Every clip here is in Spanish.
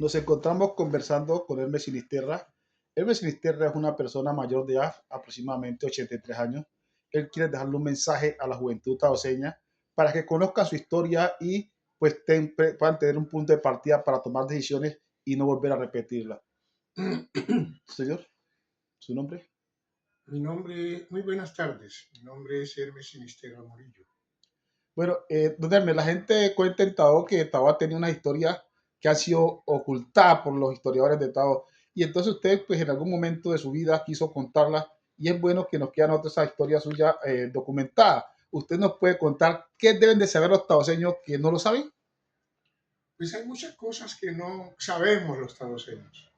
Nos encontramos conversando con Hermes Sinisterra. Hermes Sinisterra es una persona mayor de edad, aproximadamente 83 años. Él quiere dejarle un mensaje a la juventud taoseña para que conozcan su historia y pues puedan tener un punto de partida para tomar decisiones y no volver a repetirla. Señor, ¿su nombre? Muy buenas tardes. Mi nombre es Hermes Sinisterra Murillo. Bueno, don Hermes, la gente cuenta en Tao que Tao ha tenido una historia que ha sido ocultada por los historiadores de Tao. Y entonces usted, pues en algún momento de su vida quiso contarla y es bueno que nos quede otra esa historia suya documentada. ¿Usted nos puede contar qué deben de saber los taoseños que no lo saben? Pues hay muchas cosas que no sabemos los taoseños.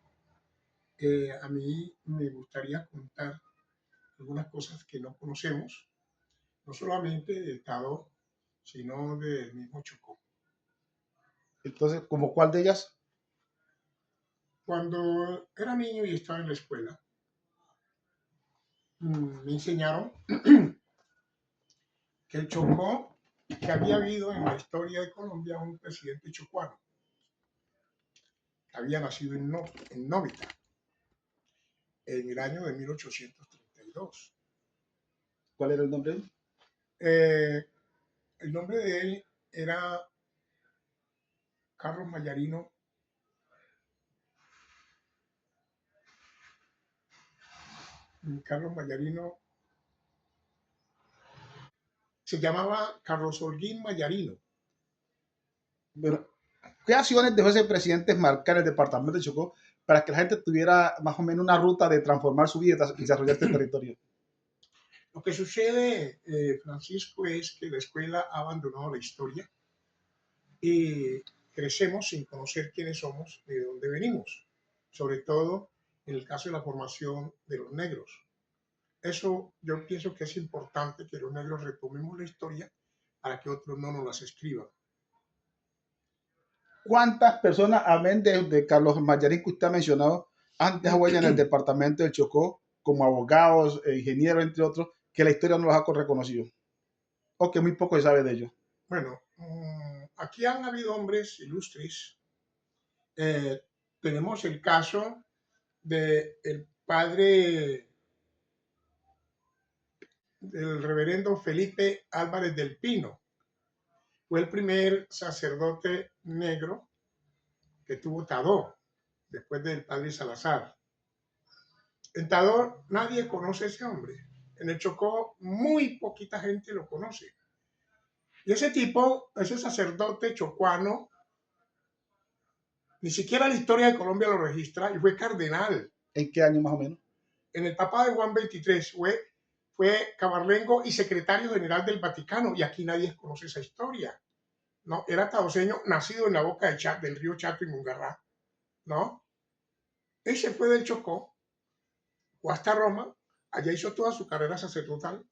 A mí me gustaría contar algunas cosas que no conocemos, no solamente del Tao, sino del mismo Chocó. Entonces, ¿como cuál de ellas? Cuando era niño y estaba en la escuela, me enseñaron que el Chocó, que había habido en la historia de Colombia un presidente chocuano, que había nacido en Novita, en el año de 1832. ¿Cuál era el nombre? Eh, el nombre de él era Carlos Mayarino. Carlos Mayarino se llamaba Carlos Holguín Mayarino. Bueno, ¿qué acciones dejó ese presidente marcar el departamento de Chocó para que la gente tuviera más o menos una ruta de transformar su vida y desarrollar este territorio? Lo que sucede, Francisco, es que la escuela ha abandonado la historia y crecemos sin conocer quiénes somos ni de dónde venimos, sobre todo en el caso de la formación de los negros. Eso yo pienso que es importante que los negros retomemos la historia para que otros no nos las escriban. ¿Cuántas personas, amén de Carlos Mayarín que usted ha mencionado, han dejado huella en el departamento del Chocó como abogados, ingenieros, entre otros, que la historia no los ha reconocido? O que muy poco se sabe de ellos. Bueno, aquí han habido hombres ilustres. Eh, Tenemos el caso del padre del reverendo Felipe Álvarez del Pino. Fue el primer sacerdote negro que tuvo Tadó, después del padre Salazar. En Tadó nadie conoce a ese hombre. En el Chocó muy poquita gente lo conoce. Y ese tipo, ese sacerdote chocuano, ni siquiera la historia de Colombia lo registra y fue cardenal. ¿En qué año más o menos? En el Papa de Juan XXIII fue camarlengo y secretario general del Vaticano, y aquí nadie conoce esa historia. ¿No? Era taoseño, nacido en la boca del río Chato y Mungarrá, ¿no? Ese fue del Chocó, fue hasta Roma, allá hizo toda su carrera sacerdotal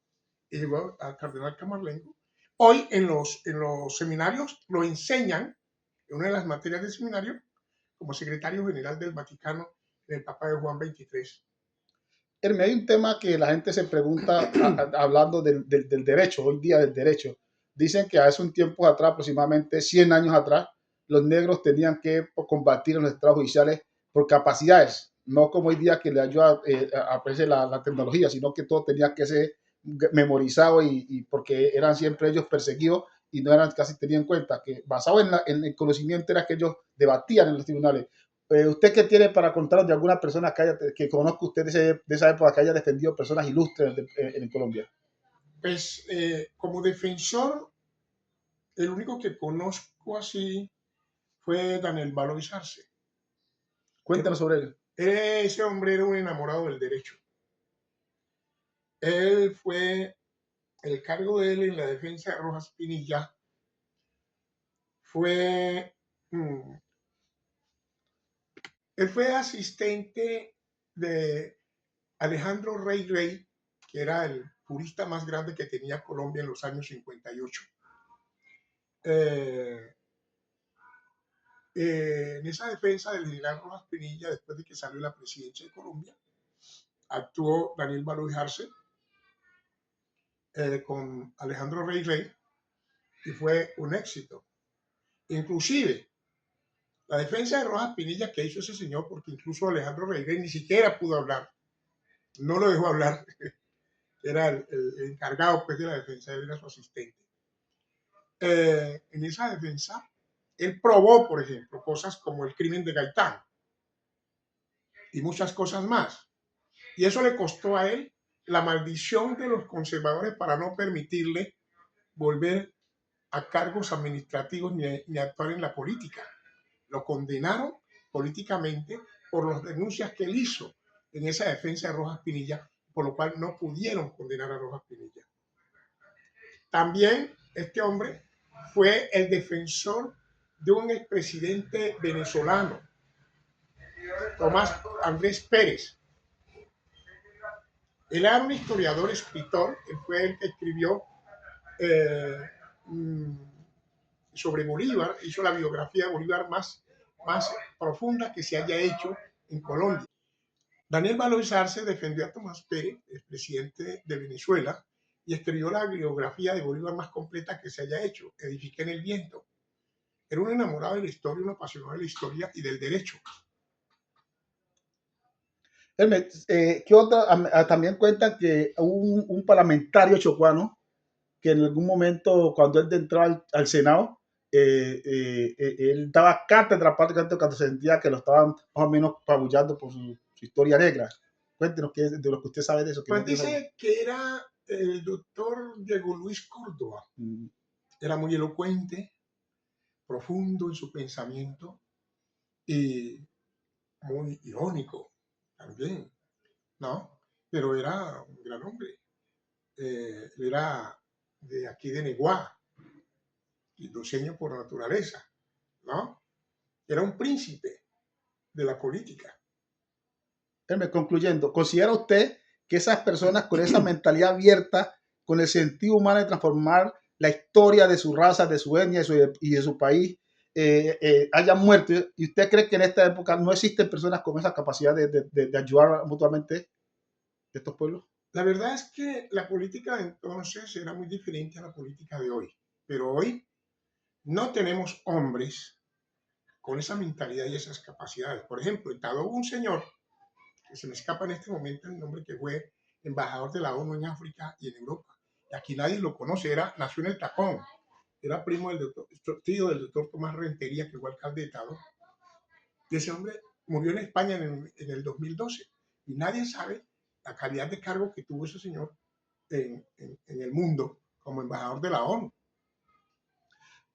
y llegó al cardenal camarlengo. Hoy en los seminarios lo enseñan, en una de las materias del seminario, como secretario general del Vaticano en el Papa de Juan XXIII. Herme, hay un tema que la gente se pregunta hablando del derecho, hoy día del derecho. Dicen que hace un tiempo atrás, aproximadamente 100 años atrás, los negros tenían que combatir en los estados judiciales por capacidades, no como hoy día que le ayuda a la tecnología, sino que todo tenía que ser memorizado y porque eran siempre ellos perseguidos y no eran casi tenidos en cuenta, que basado en el conocimiento era que ellos debatían en los tribunales. ¿Usted qué tiene para contarnos de alguna persona que conozca usted de esa época que haya defendido personas ilustres en Colombia? Pues como defensor, el único que conozco así fue Daniel Valois Arce. Cuéntanos sobre él. Ese hombre era un enamorado del derecho. Él fue, el cargo de él en la defensa de Rojas Pinilla fue, mm, él fue asistente de Alejandro Rey Rey, que era el jurista más grande que tenía Colombia en los años 58. Eh, en esa defensa del general Rojas Pinilla, después de que salió la presidencia de Colombia, actuó Daniel Valois Arce con Alejandro Rey Rey y fue un éxito. Inclusive, La defensa de Rojas Pinilla que hizo ese señor, porque incluso Alejandro Reguer ni siquiera pudo hablar, no lo dejó hablar, era el encargado pues, de la defensa, él era su asistente. En esa defensa, él probó, por ejemplo, cosas como el crimen de Gaitán y muchas cosas más. Y eso le costó a él la maldición de los conservadores para no permitirle volver a cargos administrativos ni actuar en la política. Lo condenaron políticamente por las denuncias que él hizo en esa defensa de Rojas Pinilla, por lo cual no pudieron condenar a Rojas Pinilla. También este hombre fue el defensor de un expresidente venezolano, Tomás Andrés Pérez. Él era un historiador, escritor, él fue el que escribió sobre Bolívar, hizo la biografía de Bolívar más profunda que se haya hecho en Colombia. Daniel Valois Arce defendió a Tomás Pérez, el presidente de Venezuela, y escribió la biografía de Bolívar más completa que se haya hecho, Edifiqué en el viento. Era un enamorado de la historia, un apasionado de la historia y del derecho. ¿Qué otra? También cuentan que un parlamentario chocuano que en algún momento, cuando él entró al Senado, él daba cátedra prácticamente cuando se sentía que lo estaban más o menos pabullando por su historia negra. Cuéntenos de lo que usted sabe de eso. Pues dice que era el doctor Diego Luis Córdoba. Era muy elocuente, profundo en su pensamiento y muy irónico también, ¿no? Pero era un gran hombre. Era de aquí de Neguá, iluseño por naturaleza, ¿no? Era un príncipe de la política. Concluyendo, ¿considera usted que esas personas con esa mentalidad abierta, con el sentido humano de transformar la historia de su raza, de su etnia y de su país, hayan muerto? ¿Y usted cree que en esta época no existen personas con esa capacidad de ayudar mutuamente a estos pueblos? La verdad es que la política de entonces era muy diferente a la política de hoy, pero hoy no tenemos hombres con esa mentalidad y esas capacidades. Por ejemplo, en Tadó hubo un señor, que se me escapa en este momento el nombre, que fue embajador de la ONU en África y en Europa. Y aquí nadie lo conoce, nació en el Tacón, era primo del doctor, tío del doctor Tomás Rentería, que fue alcalde de Tadó. Y ese hombre murió en España en el 2012. Y nadie sabe la calidad de cargo que tuvo ese señor en el mundo como embajador de la ONU.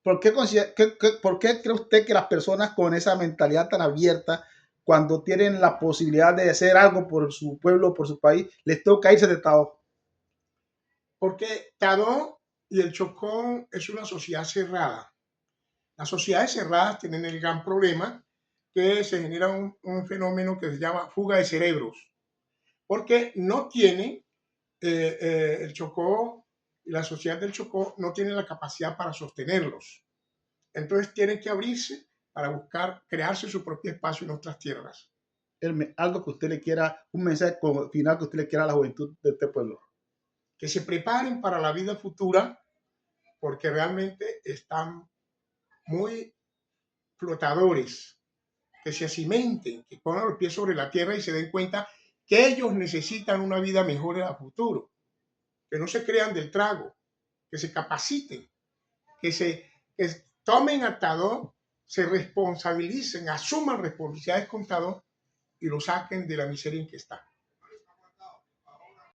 ¿Por qué cree usted que las personas con esa mentalidad tan abierta, cuando tienen la posibilidad de hacer algo por su pueblo, por su país, les toca irse de Tadó? Porque Tadó y el Chocó es una sociedad cerrada. Las sociedades cerradas tienen el gran problema que se genera un fenómeno que se llama fuga de cerebros, porque no tienen el Chocó y la sociedad del Chocó no tienen la capacidad para sostenerlos. Entonces tienen que abrirse para buscar crearse su propio espacio en otras tierras. Algo que usted le quiera, un mensaje final que usted le quiera a la juventud de este pueblo. Que se preparen para la vida futura, porque realmente están muy flotadores, que se acimenten, que pongan los pies sobre la tierra y se den cuenta que ellos necesitan una vida mejor en el futuro, que no se crean del trago, que se capaciten, que tomen a Tadó, se responsabilicen, asuman responsabilidades con Tadó y lo saquen de la miseria en que está.